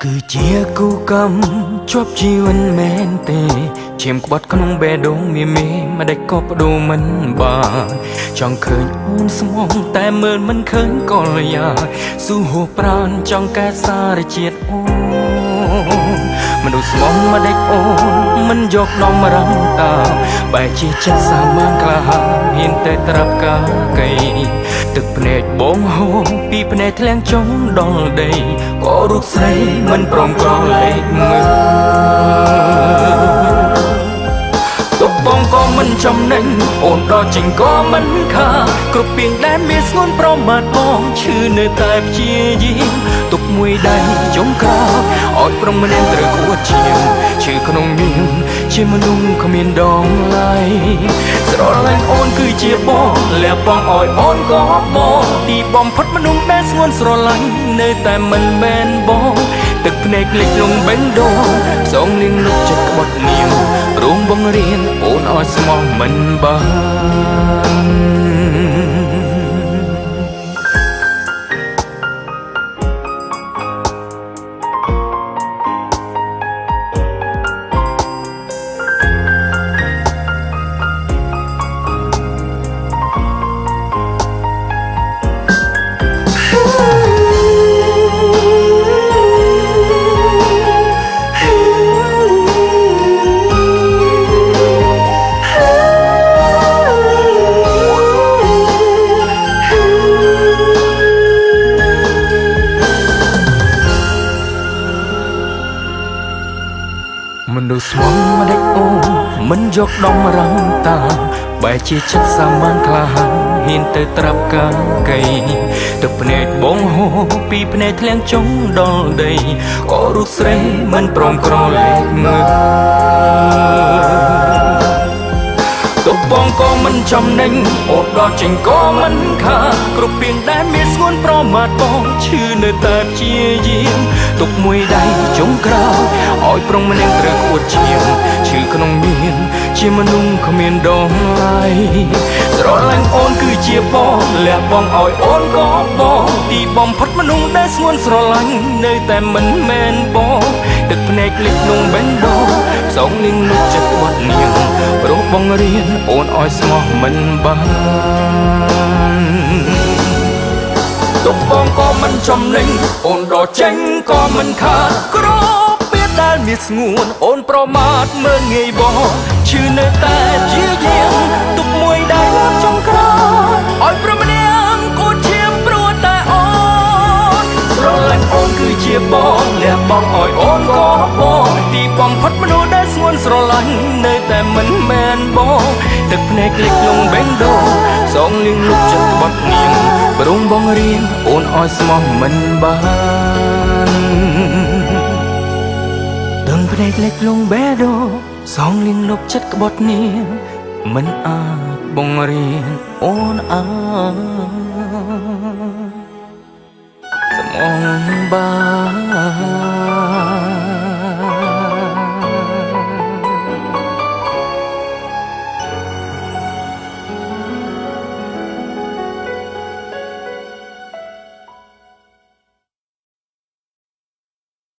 គឺជាគូកម្មជាប់ជីវិតមែនទេឈាមក្បត់ក្នុងបេះដូងមានមិនដេចក៏បដូរមិនបានចង់ឃើញអូនស្មងតែមើលមិនឃើញក៏យ៉ាស៊ូហួសប្រានចង់កែសារជាតិអូនមនុស្សស្មងមិនដេចអូនមិនយកដំរំតាបែរជាចិត្តសាមញ្ញក្លាហានហ៊ានតែត្រាប់កាកៃទឹកភ្នែកបងហូរពីភ្នែកធ្លាក់ចុងដល់ដីក៏រូបស្រីមិនព្រមក្រឡេកមើលទុកបងក៏មិនចំណេញអូនដល់ចេញក៏មិនខាគ្រប់ពីងដែលមានស្ងួនប្រមាថបងឈឺនៅតែព្យាយាមទុកមួយដៃចុងក្រោយឲ្យព្រមម្នាក់ត្រូវខួតជាងឈឺក្នុងមានជាមនុស្សគ្មានដងឡៃស្រឡាញ់អូនគឺជាបងលះបង់ឲ្យអូនក៏បងទីបំផុតមនុស្សដែលស្ងួនស្រឡាញ់នៅតែមិនមែនបងទឹកភ្នែកលិចលងបេះដូងសងលៀងលុបចិត្តក្បត់នាងរងបង្រៀនអូនឲ្យស្មោះមិនបានមនុស្សស្មងមិនដេចអូនមិនយកដំរំតាបែរជាចិត្តសាមញ្ញក្លាហានហ៊ានទៅត្រាប់កាកៃទឹកភ្នែកបងហូរពីភ្នែកធ្លាក់ចុងដល់ដីក៏រូបស្រីមិនព្រមក្រឡេកមើលទុកបងក៏មិនចំណេញអូនដល់ចេញក៏មិនខាគ្រប់ពីងដែលមានស្ងួនប្រមាថបងឈឺនៅតែព្យាយាមទុកមួយដៃចុងក្រោយឲ្យប្រុងម្នាក់ត្រូវខួតជាងឈឺក្នុងមានជាមនុស្សគ្មានដងឡៃស្រឡាញ់អូនគឺជាបងលះបង់ឲ្យអូនក៏បងទីបំផុតមនុស្សដែលស្ងួនស្រឡាញ់នៅតែមិនមែនបងទឹកភ្នែកលិចលងបេះដូងសងលៀងលុបចិត្តក្បត់នាងព្រោះបង្រៀនអូនឲ្យស្មោះមិនបានទុកបងក៏មិនចំណេញអូនដល់ចេញក៏មិនខាតក្រពេលដែលមានស្ងួនអូនប្រមាថមើលងាយបងឈឺនៅតែជាយាមទុកមួយដៃចុងក្រោយឲ្យព្រមម្នាក់គូឈាមព្រោះតែអូនស្រឡាញ់អូនគឺជាបងលះបង់ឲ្យអូនក៏បងទីបំផុតមនុស្សដែលស្ងួនស្រឡាញ់នៅតែមិនមែនបងទឹកភ្នែកលិចលងបេះដូងសងលៀងលុបចិត្តក្បត់នាងព្រមបង្រៀនអូនឲ្យស្មោះមិនបានទឹកភ្នែកលិចលងបេះដូងសងលៀងលុបចិត្តក្បត់នាងមិនអាចបង្រៀនអូនឲ្យស្មោះបាន